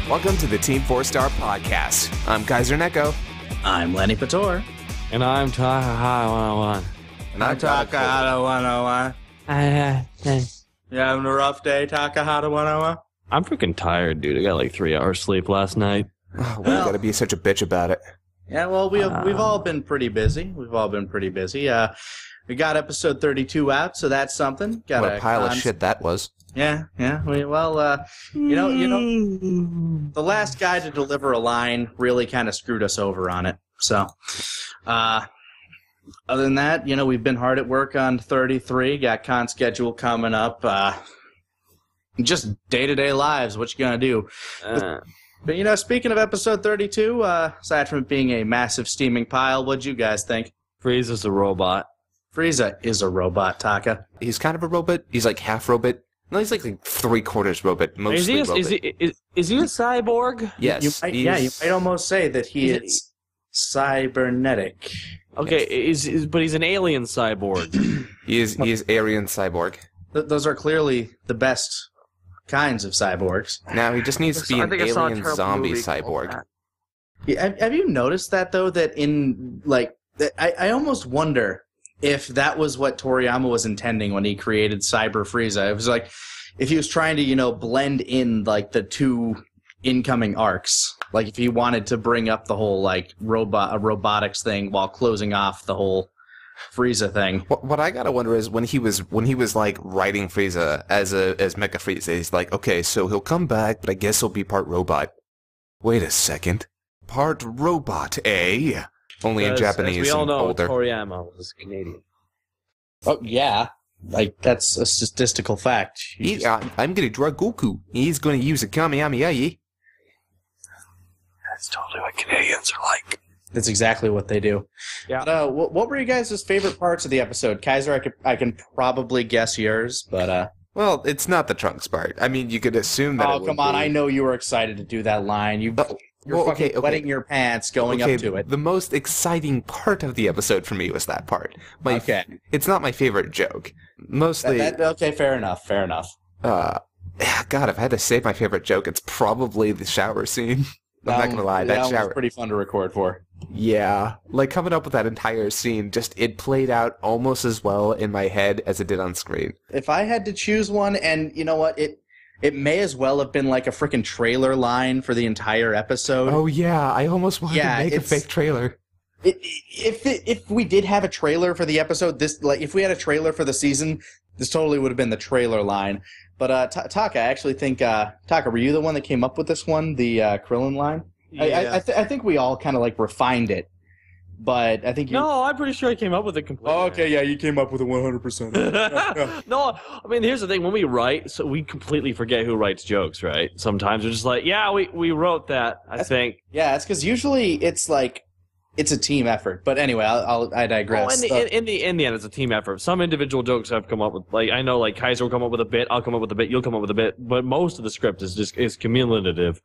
Welcome to the TeamFourStar Podcast. I'm Kaiser Neko. I'm Lenny Pator. And I'm Takahata 101. And I'm Takahata 101. You having a rough day, Takahata 101? I'm freaking tired, dude. I got like 3 hours sleep last night. Oh, we gotta be such a bitch about it. Yeah, well, we've all been pretty busy. We got episode 32 out, so that's something. Got what a pile of shit that was. Yeah. The last guy to deliver a line really kind of screwed us over on it. So, other than that, we've been hard at work on 33. Got con schedule coming up. Just day-to-day lives. What you gonna do? But speaking of episode 32, aside from it being a massive steaming pile, what'd you guys think? Frieza's a robot. Frieza is a robot, Taka. He's kind of a robot. He's like half robot. No, he's like 3/4 robot, mostly robot. Is he a cyborg? Yes. You might almost say that he is cybernetic. Okay, but he's an alien cyborg. He is Aryan cyborg. Those are clearly the best kinds of cyborgs. Now he just needs to be an alien zombie cyborg. Yeah, have you noticed that though? That I almost wonder if that was what Toriyama was intending when he created Cyber Frieza. It was like if he was trying to blend in like the two incoming arcs. Like if he wanted to bring up the whole like robotics thing while closing off the whole Frieza thing. What I gotta wonder is when he was like writing Frieza as Mecha Frieza, he's like, okay, so he'll come back, but I guess he'll be part robot. Wait a second, part robot, eh? Only in Japanese. As we all know, older. Toriyama was Canadian. Oh yeah, like that's a statistical fact. I'm gonna draw Goku. He's gonna use a Kamehameha. That's totally what Canadians are like. That's exactly what they do. Yeah. But, what were you guys' favorite parts of the episode? Kaiser, I can probably guess yours, but well, it's not the Trunks part. I mean, you could assume that. Oh, come on! I know you were excited to do that line. You're wetting your pants going up to it. The most exciting part of the episode for me was that part. Okay. It's not my favorite joke. Mostly. Okay, fair enough. God, if I had to say my favorite joke, it's probably the shower scene. I'm not gonna lie, that shower was pretty fun to record for. Yeah, like coming up with that entire scene, it played out almost as well in my head as it did on screen. If I had to choose one, and you know what, it may as well have been like a freaking trailer line for the entire episode. Oh yeah, I almost wanted to make a fake trailer. If we did have a trailer for the episode, if we had a trailer for the season, this totally would have been the trailer line. But Taka, I actually think Taka, were you the one that came up with this one, the Krillin line? Yeah. I think we all kind of like refined it, but I think No, I'm pretty sure I came up with it completely. Oh, okay, yeah, you came up with it 100%. No, I mean, here's the thing. When we write, so we completely forget who writes jokes, right? Sometimes we're just like, yeah, we wrote that, I think. Yeah, it's because usually it's like, it's a team effort. But anyway, I digress. Oh, in the end, it's a team effort. Some individual jokes have come up with, like, I know, like, Kaiser will come up with a bit, I'll come up with a bit, you'll come up with a bit, but most of the script is cumulative.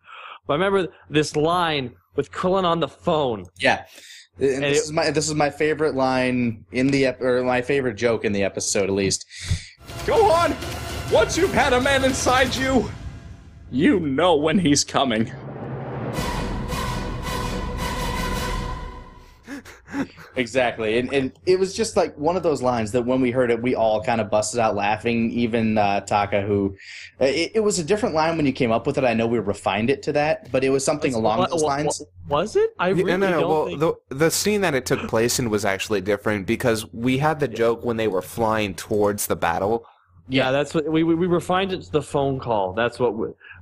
But I remember this line with Krillin on the phone. Yeah. And this is my favorite line in or my favorite joke in the episode, at least. Go on! Once you've had a man inside you, you know when he's coming. Exactly, and it was just like one of those lines that when we heard it, we all kind of busted out laughing. Even Taka, who it was a different line when you came up with it. I know we refined it to that, but it was something along those lines. Was it? I really don't think... the scene that it took place in was actually different because we had the joke when they were flying towards the battle. Yeah, that's what we refined it to the phone call. That's what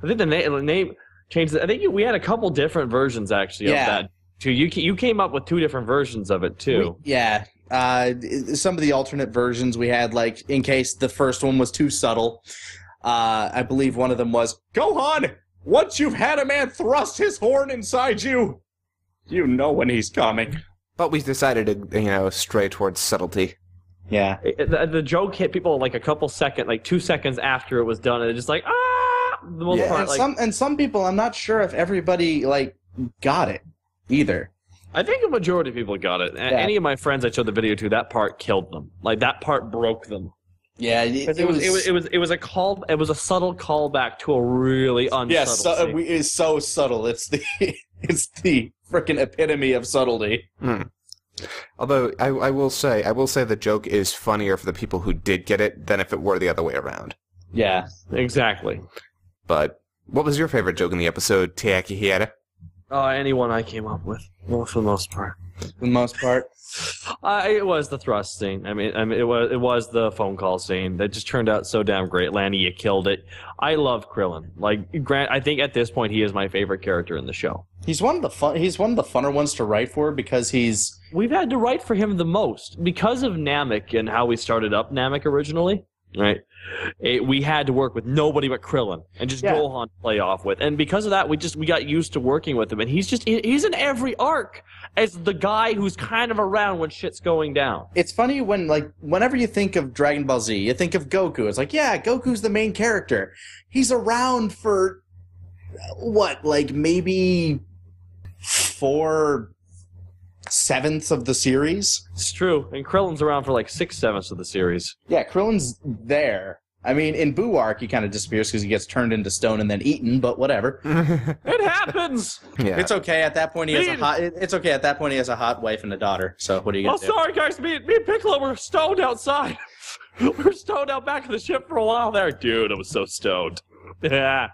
I think the name changed. I think we had a couple different versions actually of that. You came up with 2 different versions of it, too. Some of the alternate versions we had, like, in case the first one was too subtle, I believe one of them was, Gohan, once you've had a man thrust his horn inside you, you know when he's coming. But we decided to, stray towards subtlety. Yeah. The joke hit people like a couple seconds, like 2 seconds after it was done, and they're just like, ah! The most part, and some people, I'm not sure if everybody, like, got it. Either. I think a majority of people got it. Yeah. Any of my friends I showed the video to, that part killed them. Like, that part broke them. Yeah, it was a subtle callback to a really unsubtle scene. It's so subtle. It's the freaking epitome of subtlety. Although I will say the joke is funnier for the people who did get it than if it were the other way around. Yeah, exactly. But what was your favorite joke in the episode, Teakihira? Anyone I came up with, well, for the most part. For the most part. It was the thrust scene. I mean, it was the phone call scene that just turned out so damn great. Lanny, you killed it. I love Krillin. Like, Grant, I think at this point he is my favorite character in the show. He's one of the funner ones to write for because we've had to write for him the most because of Namek and how we started up Namek originally. Right, we had to work with nobody but Krillin and just Gohan to play off with, and because of that, we got used to working with him, and he's in every arc as the guy who's kind of around when shit's going down. It's funny whenever you think of Dragon Ball Z, you think of Goku. It's like, yeah, Goku's the main character. He's around for maybe 4/7 of the series. It's true, and Krillin's around for 6/7 of the series. Yeah, Krillin's there. I mean, in Buu arc, he kind of disappears because he gets turned into stone and then eaten. But whatever. It happens. Yeah. It's okay. At that point, he has a hot. It's okay. At that point, he has a hot wife and a daughter. So what are you gonna do? Sorry, guys. Me and Piccolo were stoned outside. We were stoned out back of the ship for a while there, dude. I was so stoned. Yeah,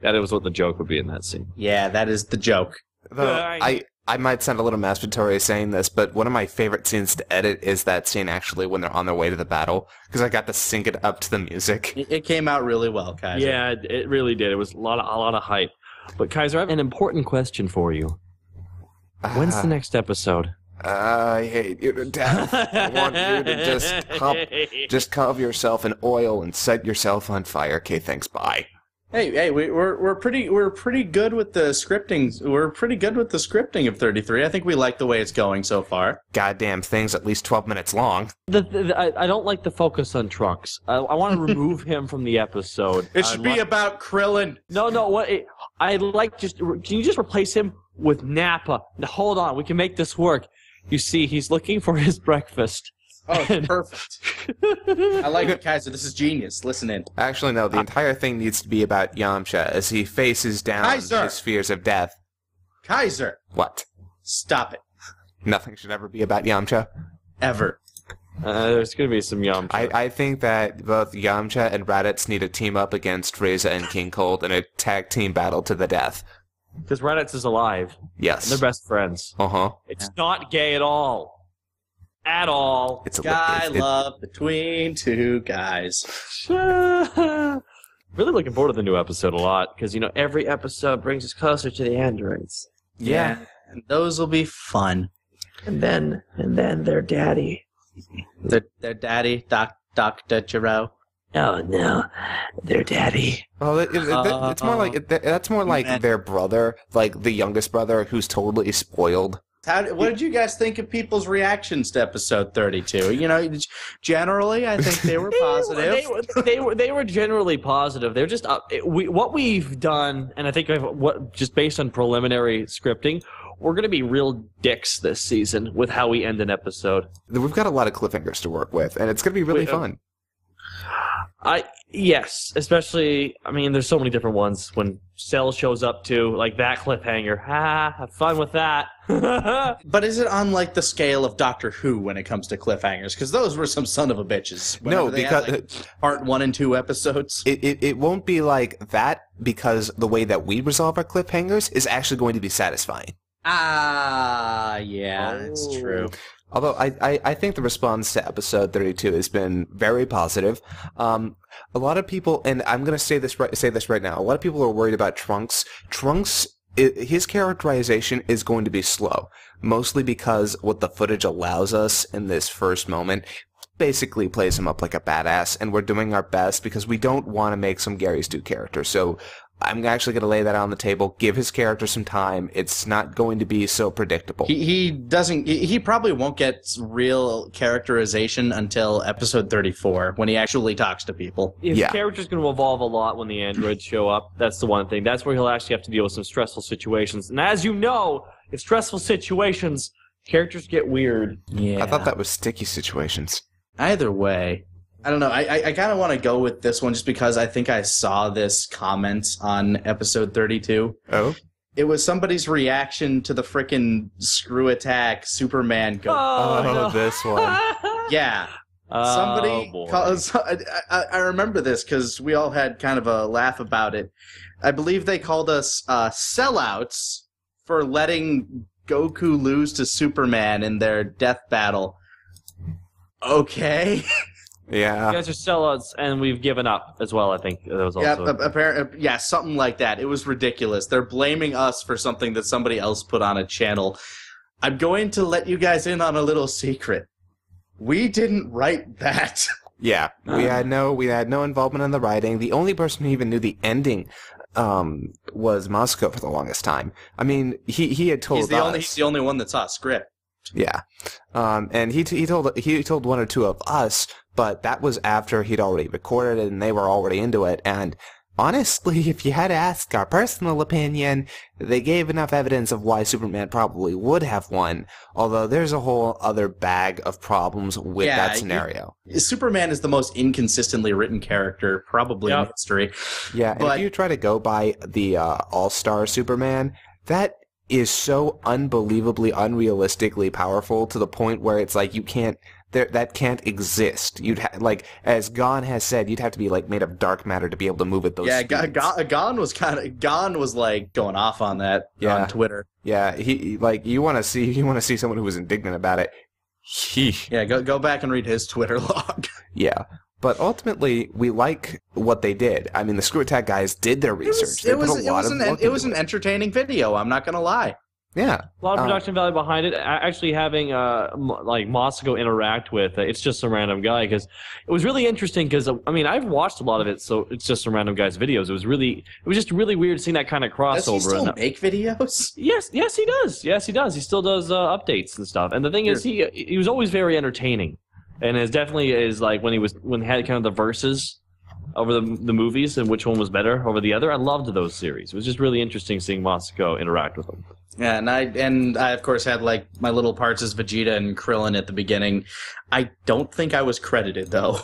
that was what the joke would be in that scene. Yeah, that is the joke. Though I might sound a little masturbatory saying this, but one of my favorite scenes to edit is that scene actually when they're on their way to the battle, because I got to sync it up to the music. It came out really well, Kaiser. Yeah, it really did. It was a lot of hype. But Kaiser, I have an important question for you. When's the next episode? I hate you to death. I want you to just cover yourself in oil and set yourself on fire. Okay, thanks, bye. Hey, we're pretty good with the scripting. We're pretty good with the scripting of 33. I think we like the way it's going so far. Goddamn thing's at least 12 minutes long. I don't like the focus on Trunks. I want to remove him from the episode. It should be about Krillin. No. Can you just replace him with Nappa? Now, hold on, we can make this work. You see, he's looking for his breakfast. Oh, perfect. I like it, Kaiser. This is genius. Listen in. Actually, no. The entire thing needs to be about Yamcha as he faces down his fears of death. Kaiser! What? Stop it. Nothing should ever be about Yamcha. Ever. There's going to be some Yamcha. I think that both Yamcha and Raditz need to team up against Frieza and King Cold in a tag team battle to the death. Because Raditz is alive. Yes. And they're best friends. Uh-huh. It's not gay at all. At all. It's love between two guys. Really looking forward to the new episode a lot, because, every episode brings us closer to the androids. Yeah. And those will be fun. And then their daddy. Their daddy, Dr. Giro. Oh, no. Their daddy. Oh, it's more like, that's more like their brother, like the youngest brother who's totally spoiled. What did you guys think of people's reactions to episode 32? Generally, I think they were positive. They were generally positive. They're just what we've done, and I think just based on preliminary scripting, we're going to be real dicks this season with how we end an episode. We've got a lot of cliffhangers to work with, and it's going to be really fun. Yes, especially, there's so many different ones when Cell shows up too, like that cliffhanger. Have fun with that. But is it on the scale of Doctor Who when it comes to cliffhangers? Because those were some son of a bitches. No, because had, part 1 and 2 episodes. It won't be like that because the way that we resolve our cliffhangers is actually going to be satisfying. Yeah, that's true. Although I think the response to episode 32 has been very positive. A lot of people, and I'm going to say this right now, a lot of people are worried about Trunks. His characterization is going to be slow, mostly because what the footage allows us in this first moment basically plays him up like a badass, and we're doing our best because we don't want to make some Gary Stu character. So I'm actually going to lay that on the table. Give his character some time. It's not going to be so predictable. He probably won't get real characterization until episode 34 when he actually talks to people. His character's going to evolve a lot when the androids show up. That's the one thing. That's where he'll actually have to deal with some stressful situations. And as you know, in stressful situations, characters get weird. Yeah. I thought that was sticky situations. Either way. I don't know. I kind of want to go with this one just because I think I saw this comment on episode 32. Oh? It was somebody's reaction to the frickin' screw attack Superman go. No. This one. Yeah. Oh, Somebody boy. I remember this because we all had kind of a laugh about it. I believe they called us sellouts for letting Goku lose to Superman in their death battle. Okay. Yeah. You guys are sellouts, and we've given up as well. I think that was also. Apparently, yeah, something like that. It was ridiculous. They're blaming us for something that somebody else put on a channel. I'm going to let you guys in on a little secret. We didn't write that. Yeah. We had no involvement in the writing. The only person who even knew the ending was Moscow for the longest time. I mean, he had told us. He's the only one that saw a script. Yeah. And he told one or two of us, but that was after he'd already recorded it and they were already into it. And honestly, if you had to ask our personal opinion, they gave enough evidence of why Superman probably would have won, although there's a whole other bag of problems with that scenario. Superman is the most inconsistently written character probably in history. Yeah, and if you try to go by the All-Star Superman, that is so unbelievably unrealistically powerful to the point where it's like you can't that can't exist. You'd as Gon has said, you'd have to be like made of dark matter to be able to move at those speeds. Gon was like going off on that on Twitter. Yeah, he you want to see someone who was indignant about it. Yeah, go back and read his Twitter log. Yeah. But ultimately, we like what they did. I mean, the Screw Attack guys did their research. It was an entertaining video. I'm not gonna lie. Yeah, a lot of production value behind it. Actually, having like Moscow interact with it's just some random guy, because it was really interesting. Because I mean, I've watched a lot of it, so it's just some random guy's videos. It was just really weird seeing that kind of crossover. Does he still make videos? Yes, he does. Yes, he does. He still does updates and stuff. And the thing is, he was always very entertaining. And it definitely is like when he had kind of the verses over the movies and which one was better over the other. I loved those series. It was just really interesting seeing Moscow interact with them. Yeah, and I of course had like my little parts as Vegeta and Krillin at the beginning. I don't think I was credited though.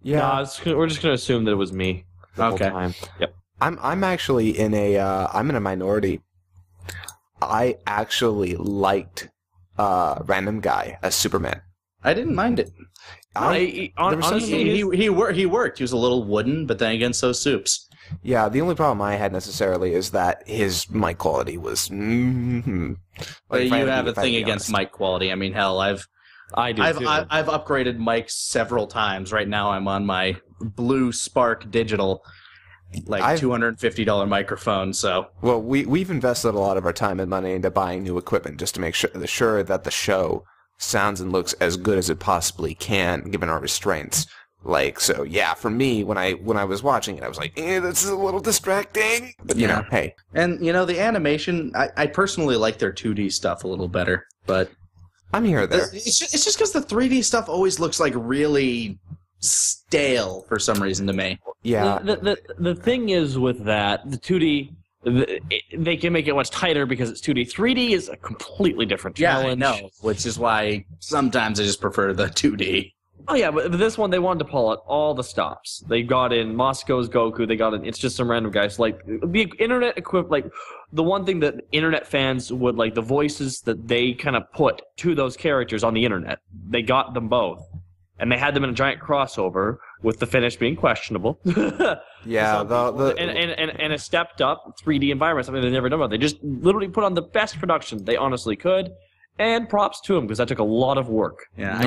Yeah, no, we're just gonna assume that it was me the whole time. Yep. I'm actually in a minority. I actually liked Random Guy as Superman. I didn't mind it. Honestly, he worked. He was a little wooden, but then again, so Soups. Yeah, the only problem I had necessarily is that his mic quality was. But you have a thing against mic quality. I mean, hell, I've upgraded mics several times. Right now, I'm on my Blue Spark Digital, $250 microphone. So well, we've invested a lot of our time and money into buying new equipment just to make sure that the show sounds and looks as good as it possibly can, given our restraints. So yeah, for me, when I was watching it, I was like, this is a little distracting. But you know, hey. And the animation, I personally like their 2D stuff a little better, but I'm here or there. It's just because the 3D stuff always looks like really stale for some reason to me. Yeah. The thing is with that, the 2D. They can make it much tighter because it's 2D. 3D is a completely different challenge. Yeah, I know, which is why sometimes I just prefer the 2D. Oh yeah, but this one they wanted to pull out all the stops. They got in Moscow's Goku. They got in. It's just some random guys. Like the internet equipped. Like the one thing that internet fans would like, the voices that they kind of put to those characters on the internet. They got them both, and they had them in a giant crossover with the finish being questionable. Yeah, and a stepped up 3D environment, something they've never done before. They just literally put on the best production they honestly could, and props to them because that took a lot of work. Yeah,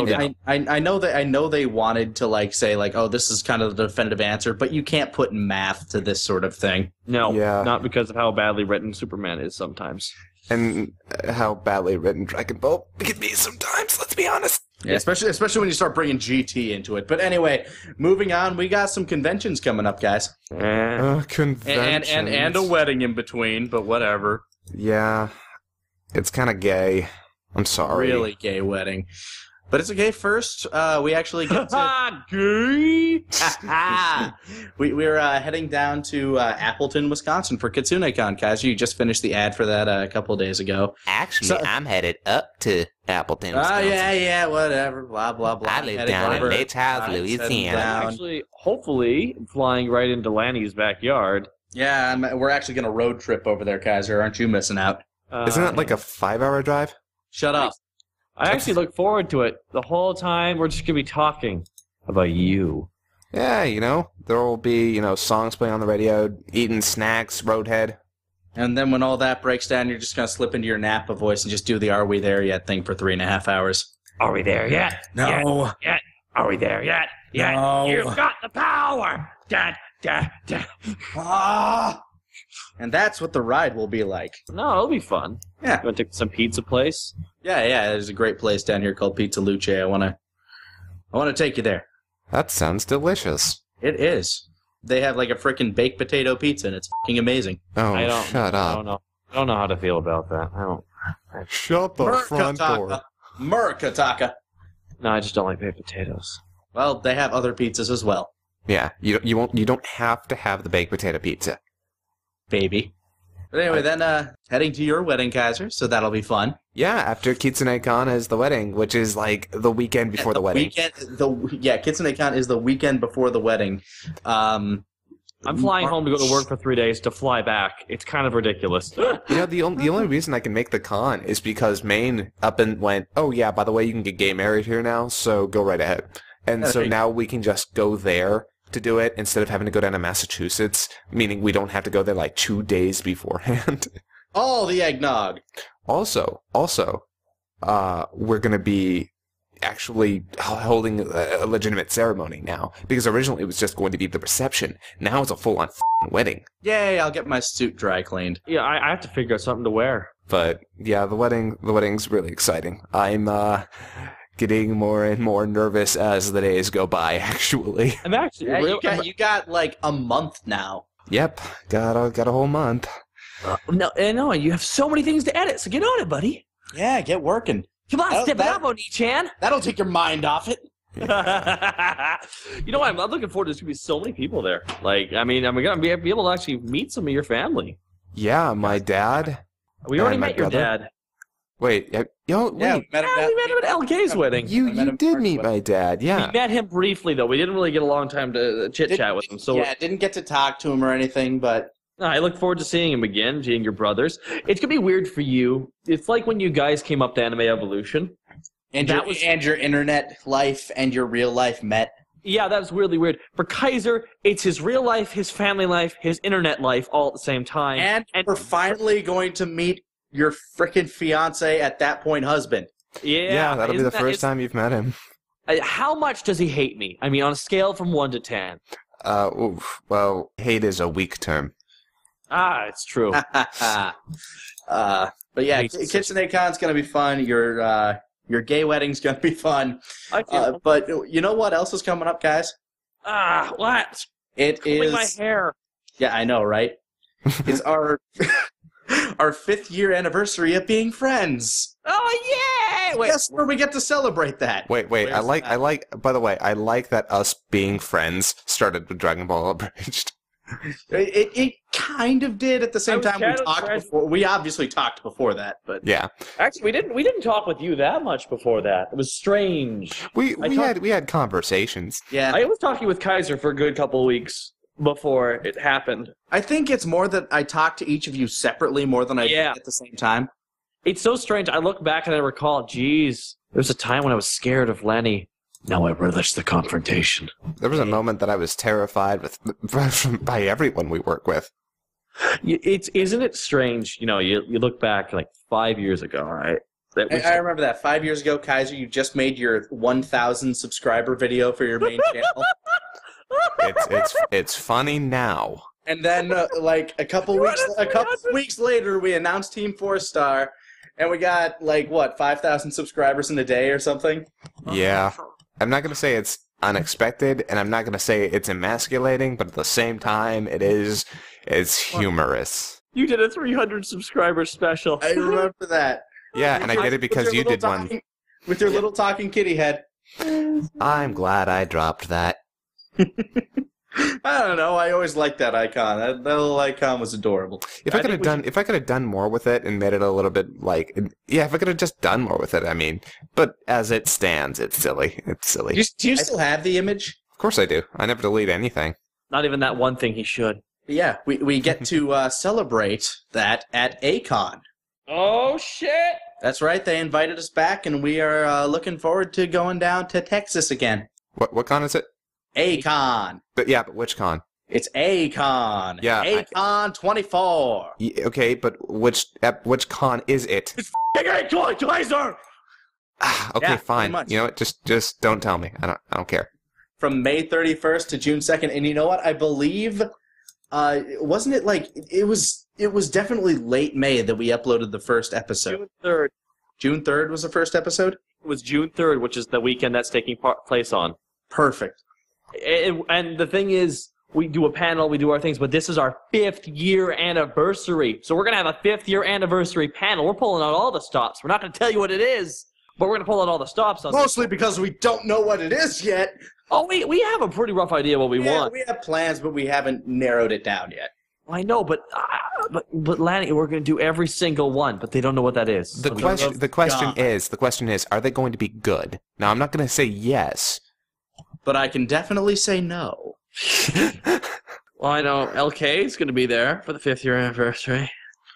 I know they wanted to say oh, this is kind of the definitive answer, but you can't put math to this sort of thing. No, not because of how badly written Superman is sometimes, and how badly written Dragon Ball can be sometimes. Let's be honest. Yeah, especially when you start bringing GT into it. But anyway, moving on, we got some conventions coming up, guys. Conventions. And a wedding in between, but whatever. Yeah, it's kind of gay. I'm sorry. Really gay wedding. But it's okay. First, we actually get to... Gay! We're heading down to Appleton, Wisconsin for KitsuneCon. Kaiser, you just finished the ad for that a couple of days ago. Actually, I'm headed up to Appleton, Wisconsin. Yeah, whatever. Blah, blah, blah. I live down in Nate's house, Louisiana. Actually, hopefully, flying right into Lanny's backyard. Yeah, we're actually going to road trip over there, Kaiser. Aren't you missing out? Isn't it like a 5-hour drive? Shut up. I actually look forward to it. The whole time, we're just going to be talking about you. Yeah, there will be, songs playing on the radio, eating snacks, roadhead. And then when all that breaks down, you're just going to slip into your Napa voice and just do the Are We There Yet thing for 3.5 hours. Are we there yet? No. Yet? Are we there yet? Yet? No. You've got the power! Da, da, da. Ah! And that's what the ride will be like. No, it'll be fun. Yeah. You want to take some pizza place? Yeah, there's a great place down here called Pizza Luce. I want to take you there. That sounds delicious. It is. They have like a frickin' baked potato pizza, and it's fucking amazing. Oh, shut up. I don't know how to feel about that. I don't. Shut the front door. Murkataka. No, I just don't like baked potatoes. Well, they have other pizzas as well. Yeah, you don't have to have the baked potato pizza. Baby. But anyway, then heading to your wedding, Kaiser, so that'll be fun. Yeah, after KitsuneCon is the wedding, which is like the weekend before the wedding. KitsuneCon is the weekend before the wedding. I'm flying home to go to work for 3 days to fly back. It's kind of ridiculous. The only reason I can make the con is because Maine up and went, oh yeah, by the way, you can get gay married here now, so go right ahead. And so now we can just go there to do it instead of having to go down to Massachusetts, meaning we don't have to go there like 2 days beforehand. Oh, the eggnog. Also, we're going to be actually holding a legitimate ceremony now, because originally it was just going to be the reception. Now it's a full-on wedding. Yay, I'll get my suit dry cleaned. Yeah, I have to figure out something to wear. But yeah, the wedding's really exciting. I'm getting more and more nervous as the days go by, actually. I'm actually you got like a month now. Yep, got a whole month. No, you have so many things to edit, so get on it, buddy. Yeah, get working. Come on, step it up, Oni-chan. That'll take your mind off it. You know what? I'm looking forward to there's going to be so many people there. Like, I'm going to be able to actually meet some of your family. Yeah, my dad. We already met your dad. Wait, we met him at LK's wedding. You did meet my dad, yeah. We met him briefly, though. We didn't really get a long time to chit-chat with him. So didn't get to talk to him or anything, but... I look forward to seeing him again, seeing your brothers. It's going to be weird for you. It's like when you guys came up to Anime Evolution. And your internet life and your real life met. Yeah, that was weirdly weird. For Kaiser, it's his real life, his family life, his internet life all at the same time. And we're finally going to meet your frickin' fiance, at that point husband. Yeah, that'll be the first time you've met him. How much does he hate me? I mean, on a scale from 1 to 10. Well, hate is a weak term. It's true. But yeah, KitsuneCon's gonna be fun. Your gay wedding's gonna be fun. But you know what else is coming up, guys? What? It is my hair. Yeah, I know, right? It's our 5th year anniversary of being friends. Oh yay! Wait, guess where we get to celebrate that? Wait. I like. By the way, I like that us being friends started with Dragon Ball Abridged. It kind of did at the same time. We talked before. We obviously talked before that, but yeah. Actually, we didn't talk with you that much before that. It was strange. We had conversations. Yeah, I was talking with Kaiser for a good couple of weeks before it happened. I think it's more that I talked to each of you separately more than I did at the same time. It's so strange. I look back and I recall, geez, there was a time when I was scared of Lenny. Now I relish the confrontation. There was a moment that I was terrified by everyone we work with. Isn't it strange? You know, you look back like 5 years ago, right? I remember that 5 years ago, Kaiser. You just made your 1,000 subscriber video for your main channel. It's funny now. And then, like a couple weeks later, we announced TeamFourStar, and we got 5,000 subscribers in a day or something. Yeah. I'm not going to say it's unexpected, and I'm not going to say it's emasculating, but at the same time, it's humorous. You did a 300 subscriber special. I remember that. Yeah, and I get it because you did one. with your little talking kitty head. I'm glad I dropped that. I don't know. I always liked that icon. That little icon was adorable. If I could have done more with it and made it a little bit like, yeah, if I could have just done more with it, I mean, but as it stands, it's silly. It's silly. Do you still have the image? Of course I do. I never delete anything. Not even that one thing he should. Yeah, we get to celebrate that at A-Con. Oh, shit! That's right. They invited us back, and we are looking forward to going down to Texas again. What con is it? A-Con. But which con? It's A-Con. Yeah. A-Con 24. Okay, but which con is it? It's A-Con Kaiser! Okay, Yeah, fine. pretty much. You know what? Just don't tell me. I don't care. From May 31st to June 2nd, and you know what? I believe, wasn't it like, it was definitely late May that we uploaded the first episode. June 3rd. June 3rd was the first episode? It was June 3rd, which is the weekend that's taking place on. Perfect. And the thing is, we do a panel, we do our things, but this is our 5th year anniversary. So we're going to have a 5th year anniversary panel. We're pulling out all the stops. We're not going to tell you what it is, but we're going to pull out all the stops on Mostly because we don't know what it is yet. Oh, we have a pretty rough idea what we want. We have plans, but we haven't narrowed it down yet. I know, but Lanny, we're going to do every single one, but they don't know what that is. The question is, are they going to be good? Now, I'm not going to say yes. But I can definitely say no. Well, I know LK is going to be there for the 5th year anniversary.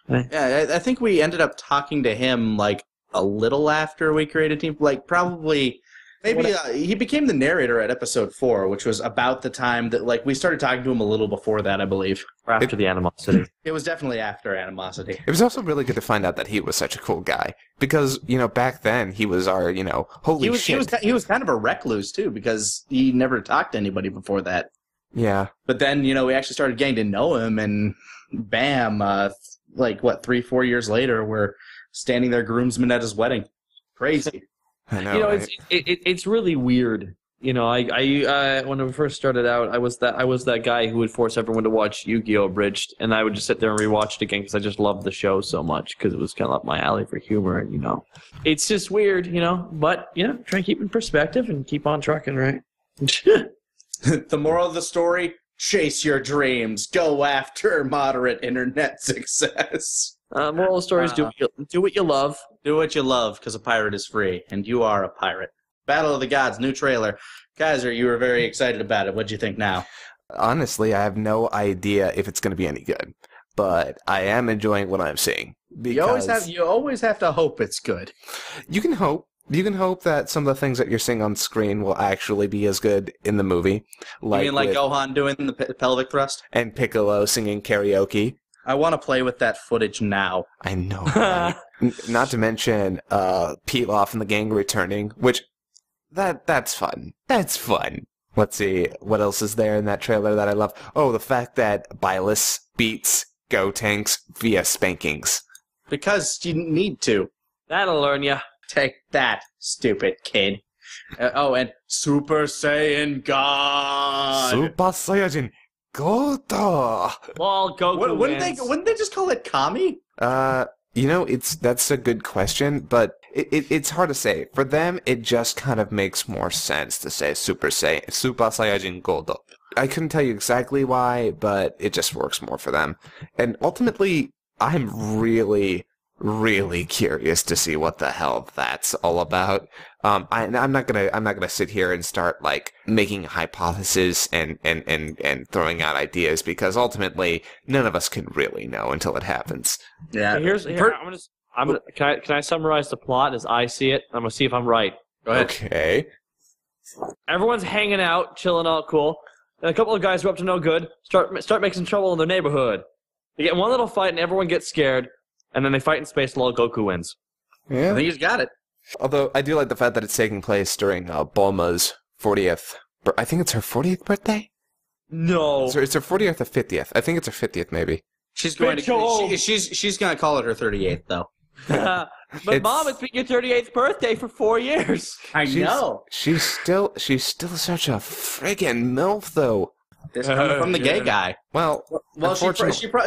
Yeah, I think we ended up talking to him like a little after we created Team. Like probably, maybe he became the narrator at episode 4, which was about the time that like we started talking to him a little before that, I believe. Or after the animosity. It was definitely after Animosity. It was also really good to find out that he was such a cool guy because back then he was our holy shit. He was kind of a recluse too because he never talked to anybody before that. Yeah. But then we actually started getting to know him, and bam, 3-4 years later, we're standing there groomsmen at his wedding. Crazy. I know. Right? It's really weird. I when we first started out, I was that guy who would force everyone to watch Yu-Gi-Oh! Abridged, and I would just sit there and rewatch it again because I just loved the show so much because it was kind of up my alley for humor, and it's just weird, But try and keep in perspective and keep on trucking, right? The moral of the story: chase your dreams, go after moderate internet success. Moral of the story is do what you love. Do what you love, because a pirate is free, and you are a pirate. Battle of the Gods, new trailer. Kaiser, you were very excited about it. What do you think now? Honestly, I have no idea if it's going to be any good, but I am enjoying what I'm seeing. Because you always have to hope it's good. You can hope. You can hope that some of the things that you're seeing on screen will actually be as good in the movie. You mean like Gohan doing the pelvic thrust? And Piccolo singing karaoke. I want to play with that footage now. I know, right? Not to mention Pilaf and the gang returning, which that's fun. That's fun. Let's see, what else is there in that trailer that I love? Oh, the fact that Bylus beats Gotenks via spankings. Because you need to. That'll learn you. Take that, stupid kid. And Super Saiyan God. Super Saiyan God. Well, Goku wouldn't they just call it Kami? That's a good question, but it's hard to say. For them, it just kind of makes more sense to say Super Saiyajin God. I couldn't tell you exactly why, but it just works more for them. And ultimately, I'm really, really curious to see what the hell that's all about. I'm not gonna sit here and start like making hypotheses and throwing out ideas because ultimately none of us can really know until it happens. Yeah. Can I summarize the plot as I see it? I'm gonna see if I'm right. Go ahead. Okay. Everyone's hanging out, chilling, all cool. And a couple of guys who are up to no good start making some trouble in their neighborhood. They get in one little fight and everyone gets scared. And then they fight in space and Goku wins. Yeah. I think he's got it. Although, I do like the fact that it's taking place during Bulma's 40th... I think it's her 40th birthday? No. It's her 40th or 50th. I think it's her 50th, maybe. She's going to call it her 38th, though. But Mom, it's been your 38th birthday for 4 years. I know. She's still such a friggin' MILF, though. This coming from the gay guy. Well,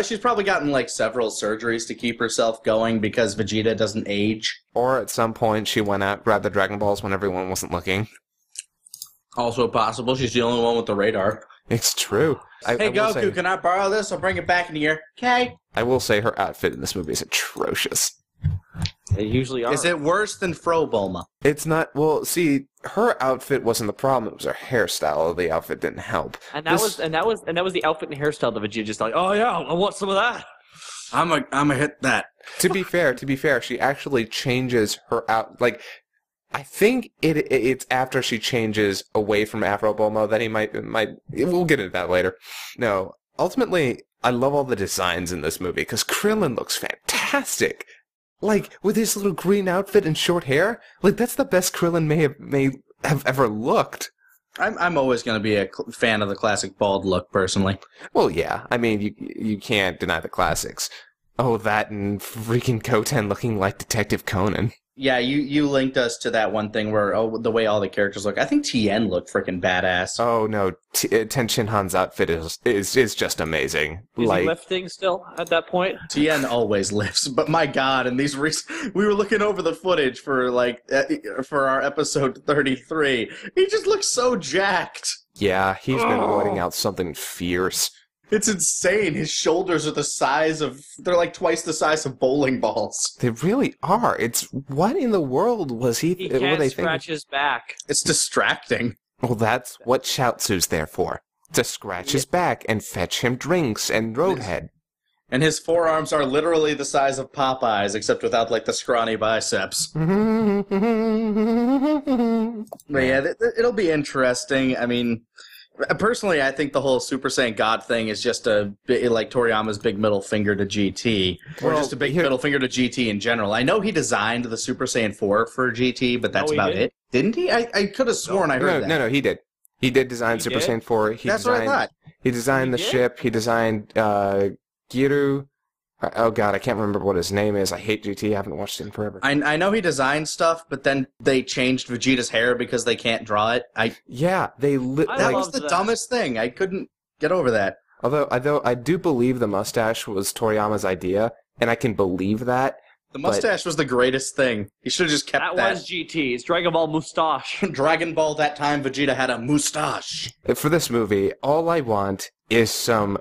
she's probably gotten like several surgeries to keep herself going because Vegeta doesn't age. Or at some point she went out, grabbed the Dragon Balls when everyone wasn't looking. Also possible. She's the only one with the radar. It's true. Hey, Goku, can I borrow this? I'll bring it back in here. Okay. I will say her outfit in this movie is atrocious. They usually are. Is it worse than Fro Bulma? It's not. Well, see, her outfit wasn't the problem. It was her hairstyle. The outfit didn't help. And that was the outfit and hairstyle that Vegeta just like, oh yeah, I want some of that. I'm a hit that. To be fair, she actually changes her out. Like, I think it's after she changes away from Afro Bulma that he might. We'll get into that later. No, ultimately, I love all the designs in this movie because Krillin looks fantastic. Like, with his little green outfit and short hair, like, that's the best Krillin may have ever looked. I'm always going to be a fan of the classic bald look, personally. Well, yeah. I mean, you can't deny the classics. Oh, that and freaking Goten looking like Detective Conan. Yeah, you linked us to that one thing where, the way all the characters look. I think Tien looked freaking badass. Oh, no. Ten Shin Han's outfit is just amazing. Is he lifting still at that point? Tien always lifts, but my God, in these we were looking over the footage for our episode 33. He just looks so jacked. Yeah, he's been roiding out something fierce. It's insane. His shoulders are they're like twice the size of bowling balls. They really are. It's, what in the world was he? He can't scratch his back. It's distracting. Well, that's what Chaozu's there for. To scratch his back and fetch him drinks and roadhead. And his forearms are literally the size of Popeye's, except without, like, the scrawny biceps. But yeah, it'll be interesting. I mean, personally, I think the whole Super Saiyan God thing is just like Toriyama's big middle finger to GT. Or just a big middle finger to GT in general. I know he designed the Super Saiyan 4 for GT, but that's about it. Didn't he? I could have sworn I heard that. No, he did. He did design Super Saiyan 4. That's what I thought. He designed the ship. He designed Giru. Oh, God, I can't remember what his name is. I hate GT. I haven't watched it in forever. I know he designed stuff, but then they changed Vegeta's hair because they can't draw it. That was the dumbest thing. I couldn't get over that. Although I do believe the mustache was Toriyama's idea, and I can believe that. The mustache was the greatest thing. He should have just kept that. That was GT. It's Dragon Ball Moustache. Dragon Ball, that time Vegeta had a moustache. For this movie, all I want is some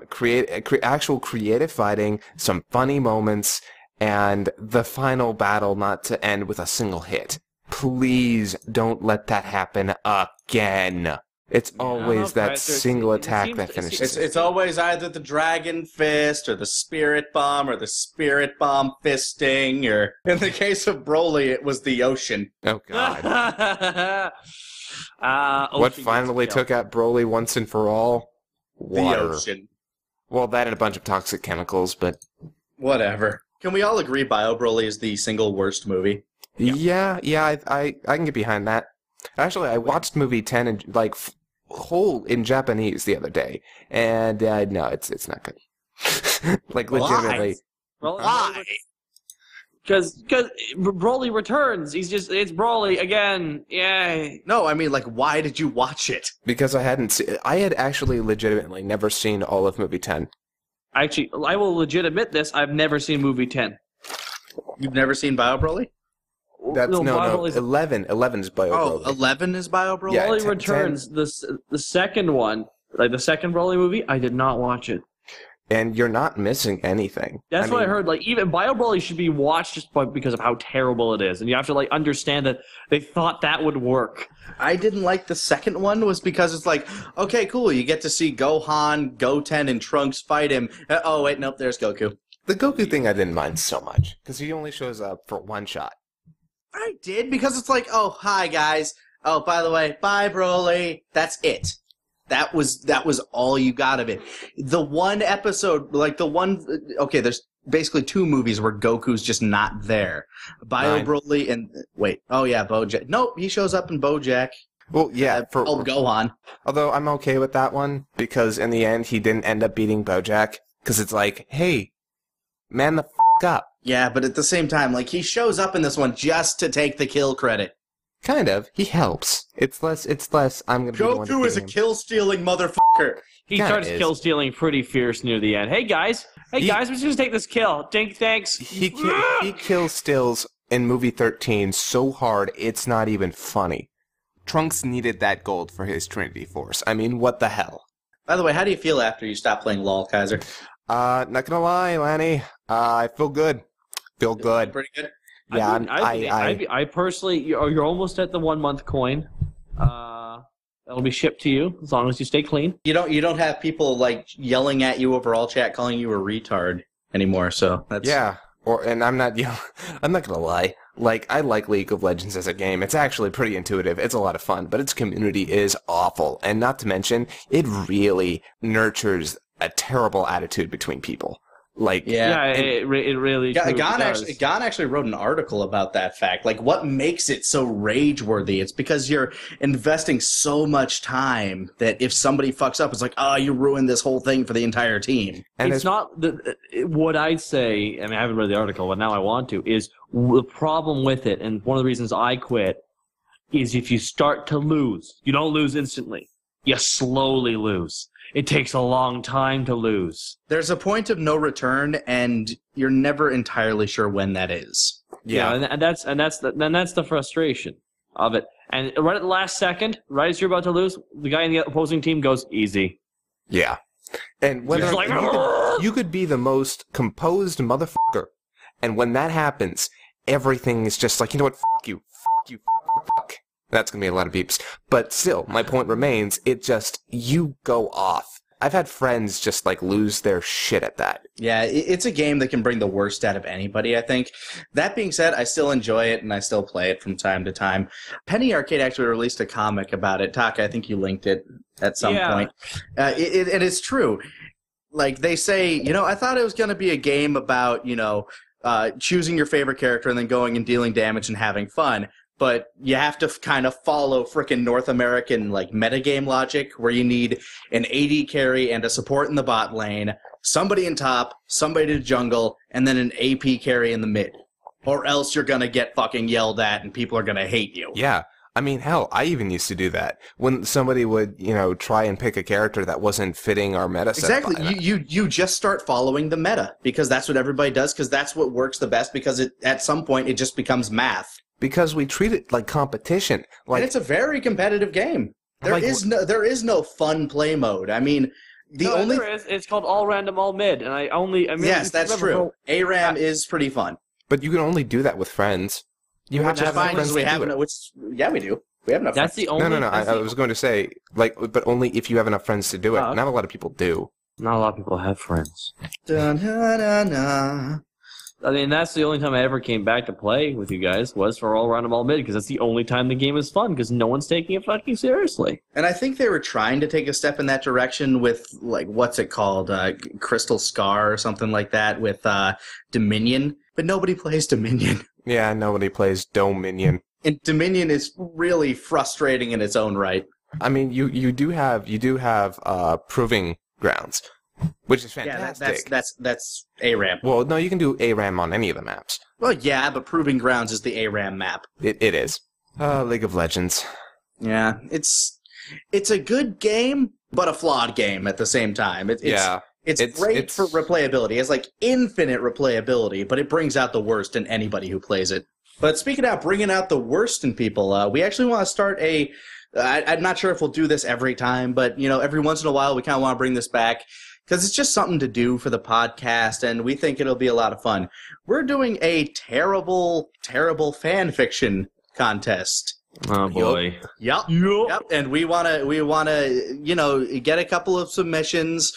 actual creative fighting, some funny moments, and the final battle not to end with a single hit. Please don't let that happen again. It's always that single attack that finishes it. It's always either the Dragon Fist or the Spirit Bomb or the Spirit Bomb fisting, or in the case of Broly, it was the ocean. Oh, God. What finally took out Broly once and for all? Water. The ocean. Well, that and a bunch of toxic chemicals, but... Whatever. Can we all agree Bio Broly is the single worst movie? Yeah, I can get behind that. Actually, I watched movie 10 in, whole in Japanese the other day, and no, it's not good. Legitimately. Why? Because Broly returns. It's Broly again. Yay. No, I mean, why did you watch it? Because I had actually legitimately never seen all of movie 10. Actually, I will legit admit this. I've never seen movie 10. You've never seen Bio Broly? That's no. 11. 11 is Bio Broly. 11 is Bio Broly? Yeah, Broly Returns, 10. The second one, the second Broly movie, I did not watch it. And you're not missing anything. That's what I heard. Even Bio Broly should be watched just because of how terrible it is. And you have to, understand that they thought that would work. I didn't like the second one was because it's okay, cool, you get to see Gohan, Goten, and Trunks fight him. Oh, wait, nope, there's Goku. The Goku thing I didn't mind so much, because he only shows up for one shot. I did, because it's oh, hi, guys. Oh, by the way, bye, Broly. That's it. That was all you got of it. The one episode, okay, there's basically two movies where Goku's just not there. Bio Broly and, BoJack. Nope, he shows up in BoJack. Well, yeah. Gohan. Although I'm okay with that one, because in the end, he didn't end up beating BoJack, because it's hey, man the f*** up. Yeah, but at the same time, he shows up in this one just to take the kill credit. Kind of. He helps. It's less. I'm gonna. Goku is a kill-stealing motherfucker. He starts kill stealing pretty fierce near the end. Hey guys, we're just gonna take this kill. Thanks. He kills Stills in movie 13 so hard it's not even funny. Trunks needed that gold for his Trinity Force. I mean, what the hell? By the way, how do you feel after you stop playing LOL, Kaiser? Not gonna lie, Lanny. I feel good. Feel good. Pretty good. Yeah, I personally, you're almost at the 1 month coin. That'll be shipped to you as long as you stay clean. You don't have people like yelling at you over all chat, calling you a retard anymore. So that's and I'm not gonna lie. Like, I like League of Legends as a game. It's actually pretty intuitive. It's a lot of fun, but its community is awful, and not to mention, it really nurtures a terrible attitude between people. Like, it really Gon actually wrote an article about that fact. Like, what makes it so rage-worthy? It's because you're investing so much time that if somebody fucks up, it's like, oh, you ruined this whole thing for the entire team. And it's not what I'd say. I mean, I haven't read the article, but now I want to. Is the problem with it, and one of the reasons I quit, is if you start to lose, you don't lose instantly. You slowly lose. It takes a long time to lose. There's a point of no return, and you're never entirely sure when that is. Yeah, and that's the frustration of it. And right at the last second, right as you're about to lose, the guy in the opposing team goes easy. Yeah, and whether you could be the most composed motherfucker, and when that happens, everything is just like, you know what, fuck you, fuck. That's going to be a lot of beeps. But still, my point remains, you go off. I've had friends just, like, lose their shit at that. Yeah, it's a game that can bring the worst out of anybody, I think. That being said, I still enjoy it, and I still play it from time to time. Penny Arcade actually released a comic about it. Taka, I think you linked it at some point. And it's true. Like, they say, I thought it was going to be a game about, choosing your favorite character and then going and dealing damage and having fun. But you have to kind of follow frickin' North American, like, metagame logic, where you need an AD carry and a support in the bot lane, somebody in top, somebody to jungle, and then an AP carry in the mid. Or else you're gonna get fucking yelled at and people are gonna hate you. Yeah. I mean, hell, I even used to do that. When somebody would, try and pick a character that wasn't fitting our meta set. Exactly. You just start following the meta, because that's what everybody does, because that's what works the best, because at some point it just becomes math. Because we treat it like competition. And it's a very competitive game. There is no fun play mode. I mean, there is. It's called all random, all mid, and yes, that's true. ARAM is pretty fun. But you can only do that with friends. You have to have friends to do it. Yeah, we do. We have enough. That's friends. the only. No. I was going to say, but only if you have enough friends to do it. Not a lot of people do. Not a lot of people have friends. Da-na-na-na. I mean, that's the only time I ever came back to play with you guys was for all random, all mid, because that's the only time the game is fun, because no one's taking it fucking seriously. And I think they were trying to take a step in that direction with, like, what's it called? Crystal Scar or something like that with Dominion. But nobody plays Dominion. Yeah, nobody plays Dominion. And Dominion is really frustrating in its own right. I mean, you do have Proving Grounds, which is fantastic. Yeah, that's ARAM. Well, no, you can do ARAM on any of the maps. Well, yeah, but Proving Grounds is the ARAM map. It is. League of Legends. Yeah, it's a good game, but a flawed game at the same time. It's great for replayability. It's like infinite replayability, but it brings out the worst in anybody who plays it. But speaking of bringing out the worst in people, we actually want to start I'm not sure if we'll do this every time, but, every once in a while we kind of want to bring this back because it's just something to do for the podcast, and we think it'll be a lot of fun. We're doing a terrible, terrible fan fiction contest. Oh boy. Yep. And we wanna, get a couple of submissions.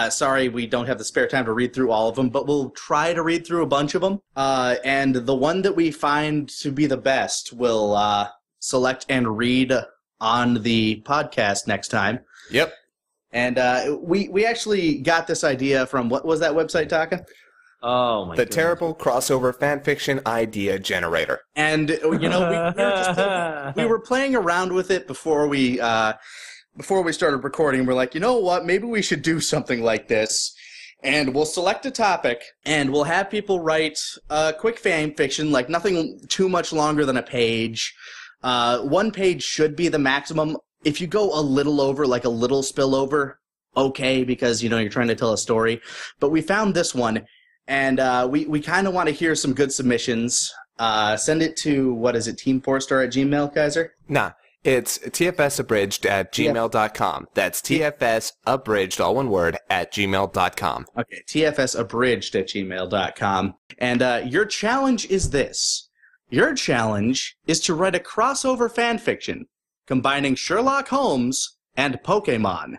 Sorry, we don't have the spare time to read through all of them, but we'll try to read through a bunch of them. And the one that we find to be the best, we'll select and read on the podcast next time. Yep. And we actually got this idea from, what was that website, Taka? Oh my! The Terrible Crossover Fanfiction Idea Generator. And we were playing around with it before we started recording. We're like, you know what? Maybe we should do something like this. And we'll select a topic, and we'll have people write quick fan fiction, like nothing too much longer than a page. One page should be the maximum. If you go a little over, like a little spillover, okay, because, you know, you're trying to tell a story. But we found this one, and we kind of want to hear some good submissions. Send it to, what is it, TeamFourStar@gmail, Kaiser? Nah, it's tfsabridged@gmail.com. That's tfsabridged, all one word, @gmail.com. Okay, tfsabridged@gmail.com. And your challenge is this. Your challenge is to write a crossover fanfiction combining Sherlock Holmes and Pokemon.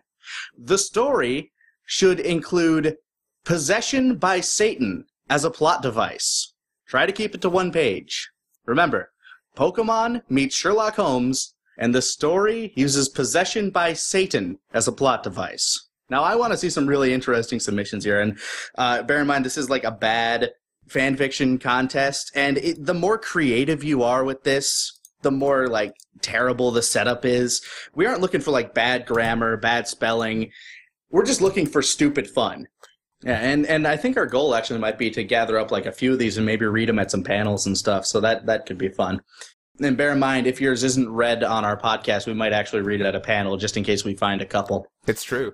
The story should include possession by Satan as a plot device. Try to keep it to one page. Remember, Pokemon meets Sherlock Holmes, and the story uses possession by Satan as a plot device. Now, I want to see some really interesting submissions here, and bear in mind, this is like a bad fanfiction contest, and the more creative you are with this, the more, like, terrible the setup is. We aren't looking for, like, bad grammar, bad spelling. We're just looking for stupid fun. Yeah, and I think our goal actually might be to gather up like a few of these and maybe read them at some panels and stuff, so that could be fun. And bear in mind, if yours isn't read on our podcast, we might actually read it at a panel just in case we find a couple. It's true.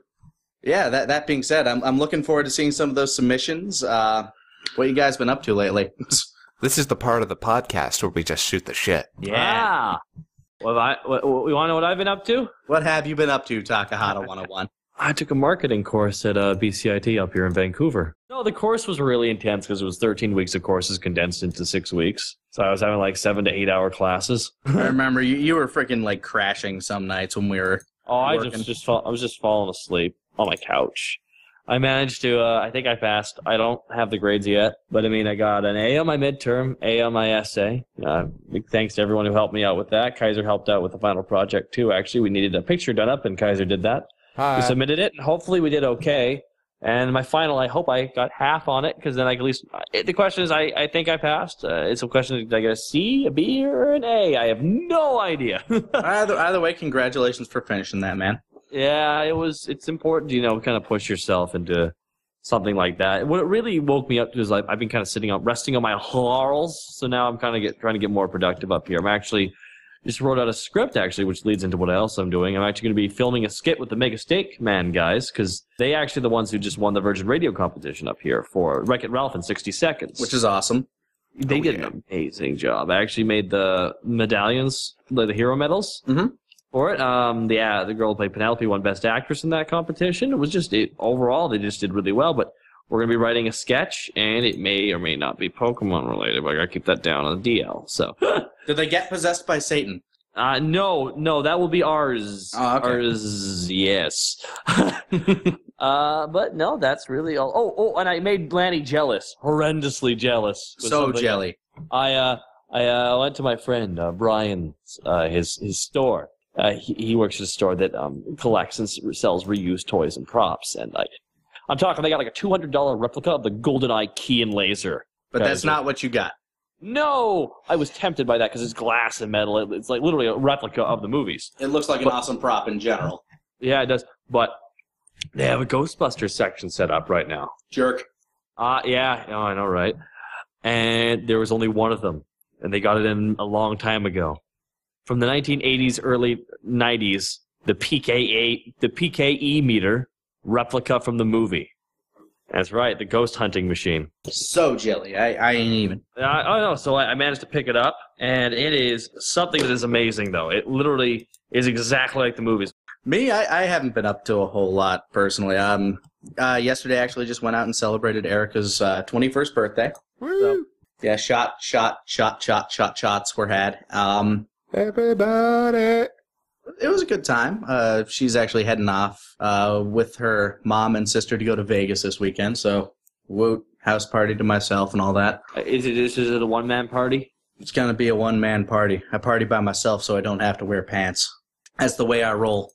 Yeah, that being said, I'm looking forward to seeing some of those submissions. What you guys been up to lately? This is the part of the podcast where we just shoot the shit. Yeah. You want to know what I've been up to? What have you been up to, Takahata 101? I took a marketing course at BCIT up here in Vancouver. No, the course was really intense because it was 13 weeks of courses condensed into 6 weeks. So I was having like 7 to 8 hour classes. I remember you were freaking like crashing some nights when we were working. I was just falling asleep on my couch. I managed to, I think I passed. I don't have the grades yet, but I mean, I got an A on my midterm, A on my essay. Big thanks to everyone who helped me out with that. Kaiser helped out with the final project too, actually. We needed a picture done up, and Kaiser did that. Hi. We submitted it, and hopefully we did okay. And my final, I hope I got half on it, because then I can at least... The question is, I think I passed. It's a question, did I get a C, a B, or an A? I have no idea. Either way, congratulations for finishing that, man. Yeah, it's important to, kind of push yourself into something like that. What it really woke me up to is like I've been kind of resting on my laurels, so now I'm kind of trying to get more productive up here. I'm actually... just wrote out a script, actually, which leads into what else I'm doing. I'm actually going to be filming a skit with the Mega Steak Man guys, because they actually the ones who just won the Virgin Radio competition up here for Wreck-It Ralph in 60 Seconds. Which is awesome. They did an amazing job. I actually made the medallions, the hero medals for it. The girl who played Penelope won Best Actress in that competition. It was just, overall, they just did really well, but we're going to be writing a sketch, and it may or may not be Pokemon related, but I got to keep that down on the DL, so... Did they get possessed by Satan? No, that will be ours. Oh, okay. Ours, yes. But no, that's really all. Oh, and I made Lanny jealous, horrendously jealous. So jelly. I went to my friend Brian's his store. He works at a store that collects and sells reused toys and props, and I'm talking. They got like a $200 replica of the GoldenEye key and laser. But that's not what you got. No, I was tempted by that because it's glass and metal. It's like literally a replica of the movies. It looks like an awesome prop in general. Yeah, it does. But they have a Ghostbusters section set up right now. Jerk. Yeah, I know, right? And there was only one of them, and they got it in a long time ago. From the 1980s, early 90s, the PKE meter replica from the movie. That's right, the ghost hunting machine. So jelly. I ain't even. I know. So I managed to pick it up, and it is something that is amazing, though. It literally is exactly like the movies. Me, I haven't been up to a whole lot, personally. Yesterday, actually, just went out and celebrated Erica's 21st birthday. Woo! So, yeah, shots were had. Everybody! It was a good time. She's actually heading off with her mom and sister to go to Vegas this weekend. So, woot, house party to myself and all that. Is it a one-man party? It's going to be a one-man party. I party by myself so I don't have to wear pants. That's the way I roll.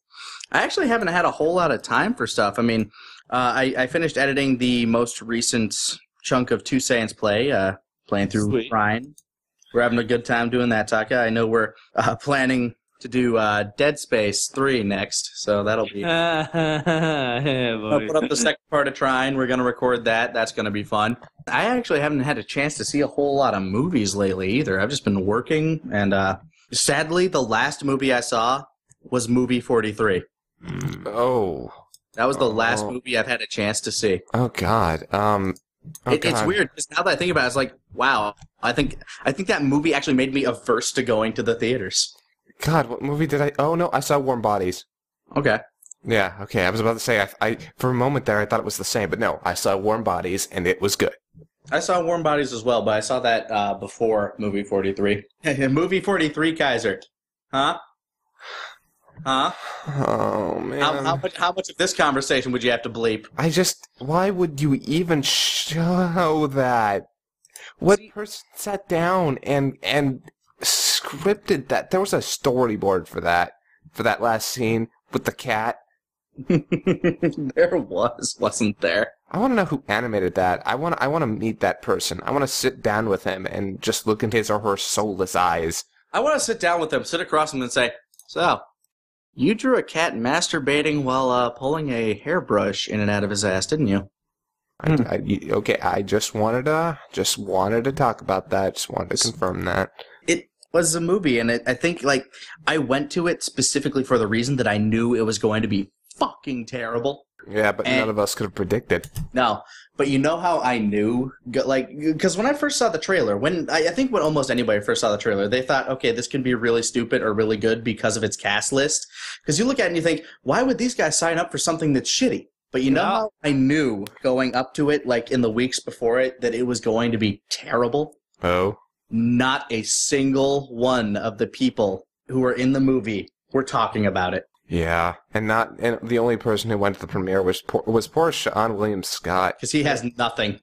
I actually haven't had a whole lot of time for stuff. I mean, I finished editing the most recent chunk of Two Saiyans Play, playing through Sweet. Ryan. We're having a good time doing that, Taka. I know we're planning to do Dead Space 3 next, so that'll be... I'll put up the second part of Trine. We're going to record that. That's going to be fun. I actually haven't had a chance to see a whole lot of movies lately either. I've just been working, and Sadly, the last movie I saw was movie 43. Oh. That was the last movie I've had a chance to see. Oh God. It's weird because now that I think about it, it's like, wow. I think that movie actually made me averse to going to the theaters. God, what movie did I? Oh no, I saw Warm Bodies. Okay. Yeah. Okay. I was about to say I for a moment there I thought it was the same, but no, I saw Warm Bodies and it was good. I saw Warm Bodies as well, but I saw that before movie 43. Movie 43, Kaiser. Huh? Huh? Oh man. How much of this conversation would you have to bleep? Why would you even show that? What person sat down and scripted that? There was a storyboard for that last scene with the cat. There wasn't there? I want to know who animated that. I want to meet that person. I want to sit down with him and just look into his or her soulless eyes. I want to sit down with him, sit across him, and say, "So, you drew a cat masturbating while pulling a hairbrush in and out of his ass, didn't you?" Okay, I just wanted to talk about that. Just wanted to confirm that. It was a movie, and I think I went to it specifically for the reason that I knew it was going to be fucking terrible. Yeah, but none of us could have predicted. No, but you know how I knew? Because when I first saw the trailer, I think when almost anybody first saw the trailer, they thought, okay, this can be really stupid or really good because of its cast list. Because you look at it and you think, why would these guys sign up for something that's shitty? But you know how I knew going up to it, in the weeks before it, that it was going to be terrible? Oh? Not a single one of the people who were in the movie were talking about it. Yeah, and the only person who went to the premiere was poor Sean William Scott. Because he has nothing.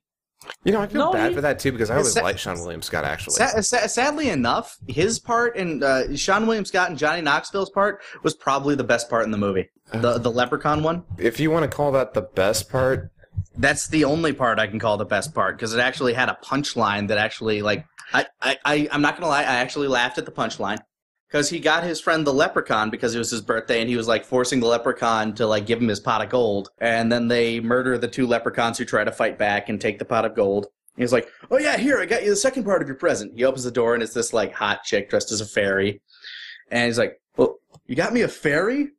You know, I feel bad for that, too, because I always liked Sean William Scott, actually. Sadly enough, his part and Sean William Scott and Johnny Knoxville's part was probably the best part in the movie. The leprechaun one. If you want to call that the best part... That's the only part I can call the best part, because it actually had a punchline that actually, I'm not going to lie, I actually laughed at the punchline. Because he got his friend the leprechaun because it was his birthday, and he was forcing the leprechaun to give him his pot of gold. And then they murder the two leprechauns who try to fight back and take the pot of gold. And he's like, "Oh yeah, here, I got you the second part of your present." He opens the door and it's this hot chick dressed as a fairy. And he's like, "Well, you got me a fairy?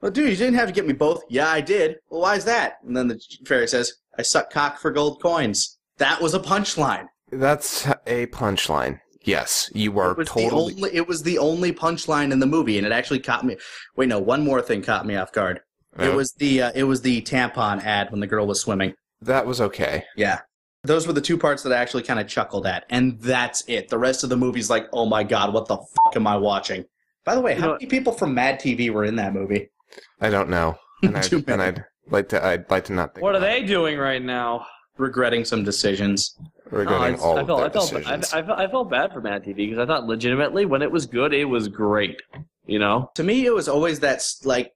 Well, dude, you didn't have to get me both." "Yeah, I did." "Well, why is that?" And then the fairy says, "I suck cock for gold coins." That was a punchline. That's a punchline. Yes, you were totally... It was the only punchline in the movie, and it actually caught me... Wait, no, one more thing caught me off guard. Oh. It was the tampon ad when the girl was swimming. That was okay. Yeah. Those were the two parts that I actually kind of chuckled at, and that's it. The rest of the movie's like, oh my god, what the fuck am I watching? By the way, how many people from Mad TV were in that movie? I don't know. And I'd like to not think. What are they doing right now? Regretting some decisions. Regretting all of their decisions. I felt bad for Mad TV because I thought legitimately when it was good, it was great. You know? To me, it was always that,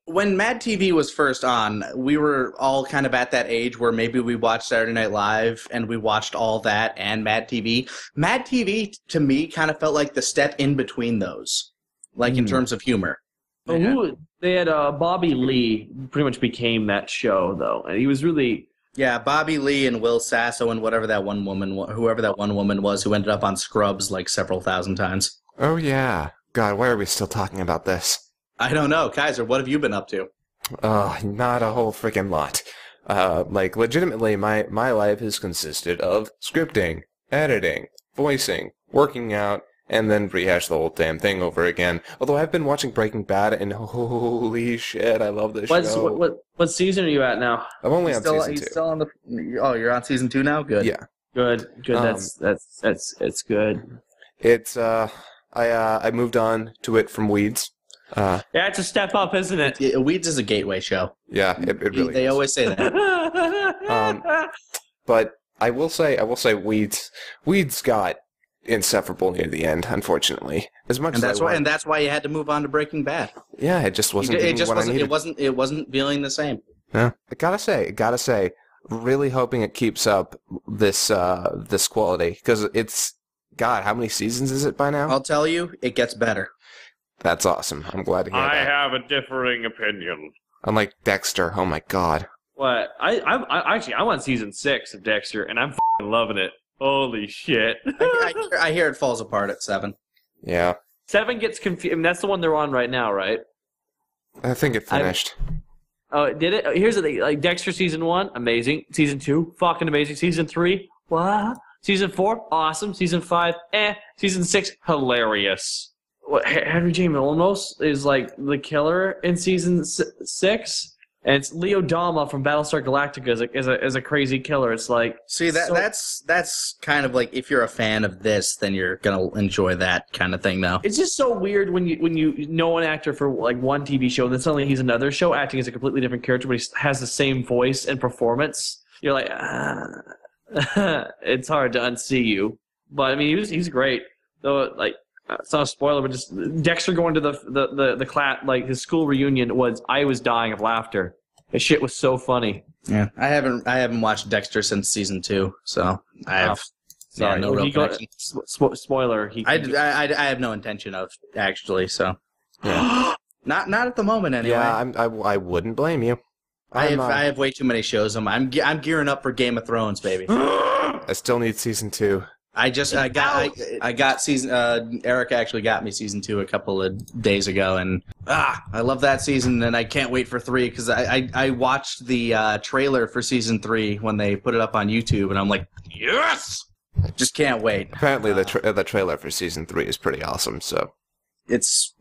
when Mad TV was first on, we were all kind of at that age where maybe we watched Saturday Night Live and we watched all that and Mad TV. Mad TV, to me, kind of felt like the step in between those, in terms of humor. They had Bobby Lee pretty much became that show, though. And he was really... Yeah, Bobby Lee and Will Sasso and whoever that one woman was who ended up on Scrubs several thousand times. Oh, yeah. God, why are we still talking about this? I don't know. Kaiser, what have you been up to? Not a whole freaking lot. Legitimately, my life has consisted of scripting, editing, voicing, working out, and then rehash the whole damn thing over again. Although I've been watching Breaking Bad, and holy shit, I love this show. What season are you at now? I'm only on season 2. He's still on the... Oh, you're on season 2 now? Good. Yeah. Good. That's good. It's I moved on to it from Weeds. Yeah, it's a step up, isn't it? Weeds is a gateway show. Yeah, it really They is. always say that. But I will say Weeds got insufferable near the end, unfortunately. And that's why you had to move on to Breaking Bad. Yeah, it just wasn't. It wasn't feeling the same. Yeah, I gotta say, really hoping it keeps up this quality because it's. God, how many seasons is it by now? I'll tell you, it gets better. That's awesome. I'm glad to hear that. I have a differing opinion. Unlike Dexter, oh my god. What? I'm on season 6 of Dexter, and I'm f***ing loving it. Holy shit. I hear it falls apart at 7. Yeah. 7 gets confused. I mean, that's the one they're on right now, right? I think it finished. Oh, did it? Here's the thing. Like, Dexter Season 1, amazing. Season 2, fucking amazing. Season 3, what? Season 4, awesome. Season 5, Season 6, hilarious. What, Henry J. Milnos is, like, the killer in Season 6? And it's Leo Dama from Battlestar Galactica is a crazy killer. It's like... See, that's kind of like, if you're a fan of this, then you're going to enjoy that kind of thing, though. It's just so weird when you know an actor for, like, one TV show, and then suddenly he's another show acting as a completely different character, but he has the same voice and performance. You're like, it's hard to unsee you. But, I mean, he's great. Though, like... It's not a spoiler, but just Dexter going to the class, like his school reunion I was dying of laughter. His shit was so funny. Yeah, I haven't watched Dexter since Season 2, so I have no real connection. Spoiler. I have no intention of, actually. So yeah. not at the moment anyway. Yeah, I wouldn't blame you. I have way too many shows. I'm gearing up for Game of Thrones, baby. I still need Season 2. I got season. Eric actually got me Season 2 a couple of days ago, and I love that season, and I can't wait for 3 because I watched the trailer for Season 3 when they put it up on YouTube, and I'm like, yes, just can't wait. Apparently, the trailer for Season 3 is pretty awesome. So it's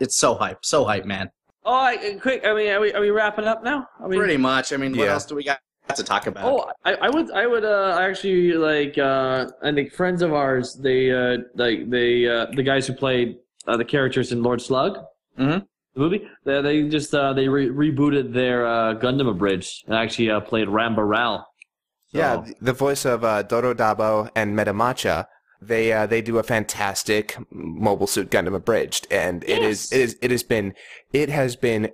so hype, man. Oh, quick! I mean, are we wrapping up now? Pretty much. I mean, what else do we got to talk about? Oh, I would actually like I think friends of ours, the guys who played the characters in Lord Slug, the movie, they just rebooted their Gundam Abridged and actually played Ramba Ral. So. Yeah, the voice of Doro Dabo and Metamacha, they do a fantastic Mobile Suit Gundam Abridged, and yes. it has been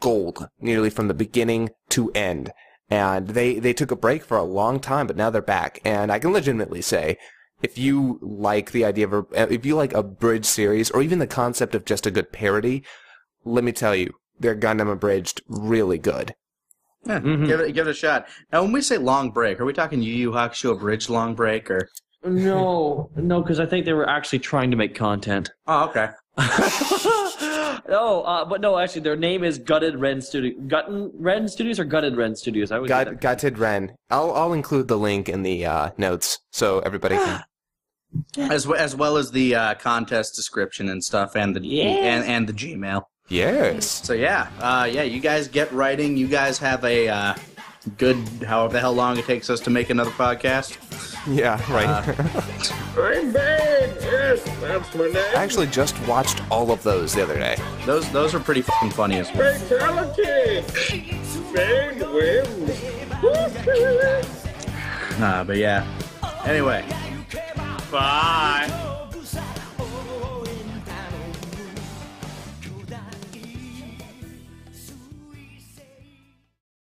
gold nearly from the beginning to end. And they took a break for a long time, but now they're back. And I can legitimately say, if you like the idea of if you like a bridge series, or even the concept of just a good parody, let me tell you, their Gundam Abridged really good. Yeah, give it a shot. Now, when we say long break, are we talking Yu Yu Hakusho Abridged long break, or? No, because I think they were actually trying to make content. Oh, okay. No, but no, actually, their name is Gutted Ren Studios. Gutted Ren Studios or Gutted Ren Studios? Gutted Ren. I'll include the link in the notes so everybody can. As well as the contest description and stuff, and the and the Gmail. Yes. So yeah, you guys get writing. You guys have a good however the hell long it takes us to make another podcast. Yeah, right. I'm Bane. Yes, that's my name. I actually just watched all of those the other day. Those are pretty fucking funny as well. Fatality. Bane wins. But yeah. Anyway. Bye.